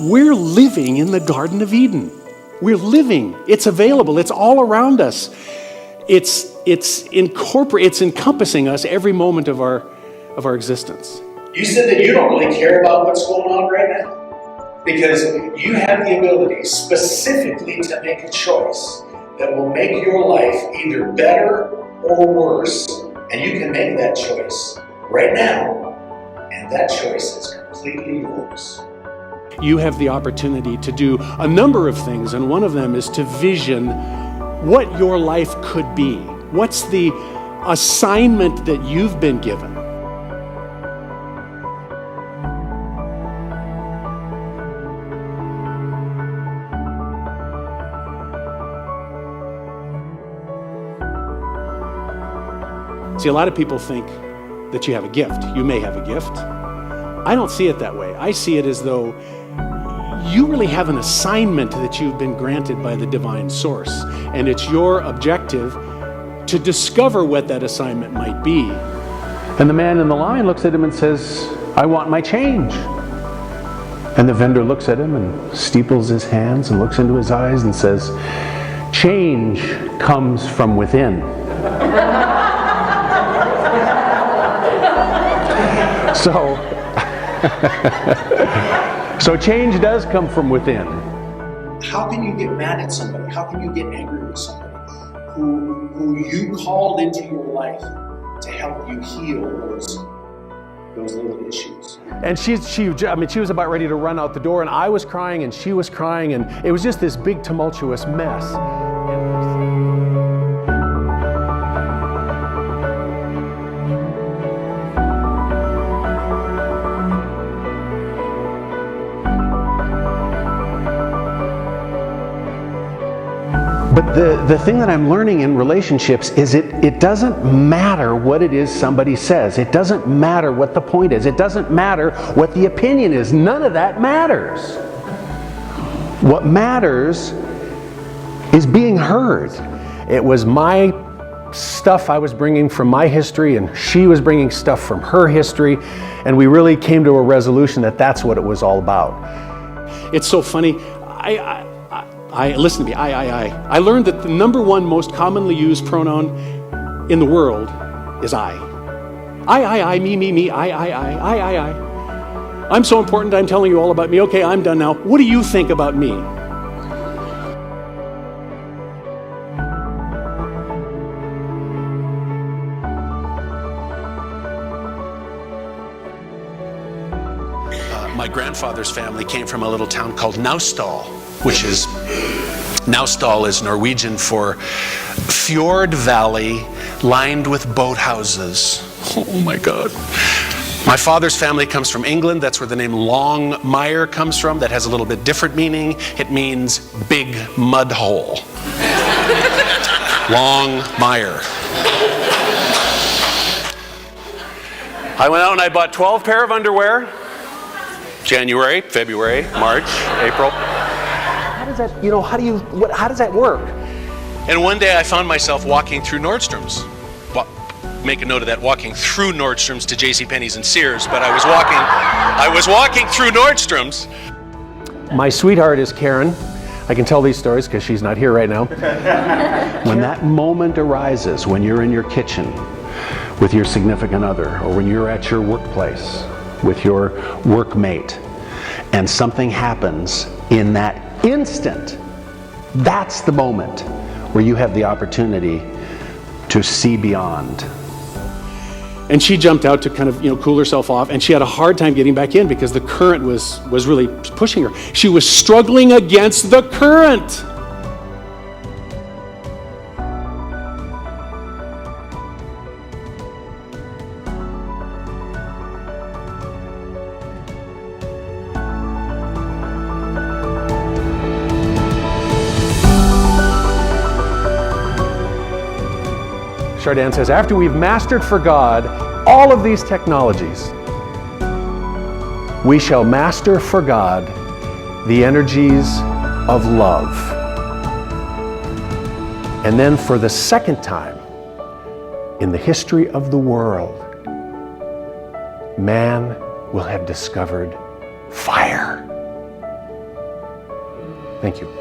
we're living in the Garden of Eden. We're living. It's available. It's all around us. It's encompassing us every moment of our existence. You said that you don't really care about what's going on right now because you have the ability specifically to make a choice that will make your life either better or worse, and you can make that choice right now, and that choice is completely yours. You have the opportunity to do a number of things, and one of them is to vision what your life could be. What's the assignment that you've been given? See, a lot of people think that you have a gift. You may have a gift. I don't see it that way. I see it as though you really have an assignment that you've been granted by the divine source, and it's your objective to discover what that assignment might be. And the man in the line looks at him and says, "I want my change." And the vendor looks at him and steeples his hands and looks into his eyes and says, "Change comes from within." So change does come from within. How can you get mad at somebody? How can you get angry with somebody who you called into your life to help you heal those little issues? And she was about ready to run out the door, and I was crying, and she was crying, and it was just this big tumultuous mess. But the thing that I'm learning in relationships is it doesn't matter what it is somebody says. It doesn't matter what the point is. It doesn't matter what the opinion is. None of that matters. What matters is being heard. It was my stuff I was bringing from my history, and she was bringing stuff from her history, and we really came to a resolution that that's what it was all about. It's so funny. Listen to me, I learned that the number one most commonly used pronoun in the world is I. I, me, I. I'm so important, I'm telling you all about me. Okay, I'm done now. What do you think about me? My grandfather's family came from a little town called Naustdal, which is, Naustdal is Norwegian for fjord valley lined with boathouses. Oh my God. My father's family comes from England. That's where the name Longmire comes from. That has a little bit different meaning. It means big mud hole. Longmire. I went out and I bought 12 pair of underwear. January, February, March, April. How does that work? And one day I found myself walking through Nordstrom's. Make a note of that, walking through Nordstrom's to JCPenney's and Sears, but I was walking through Nordstrom's. My sweetheart is Karen. I can tell these stories because she's not here right now. When that moment arises, when you're in your kitchen with your significant other, or when you're at your workplace with your workmate, and something happens in that instant, that's the moment where you have the opportunity to see beyond. And she jumped out to kind of, cool herself off, and she had a hard time getting back in because the current was really pushing her. She was struggling against the current. Chardin says, after we've mastered for God all of these technologies, we shall master for God the energies of love. And then for the second time in the history of the world, man will have discovered fire. Thank you.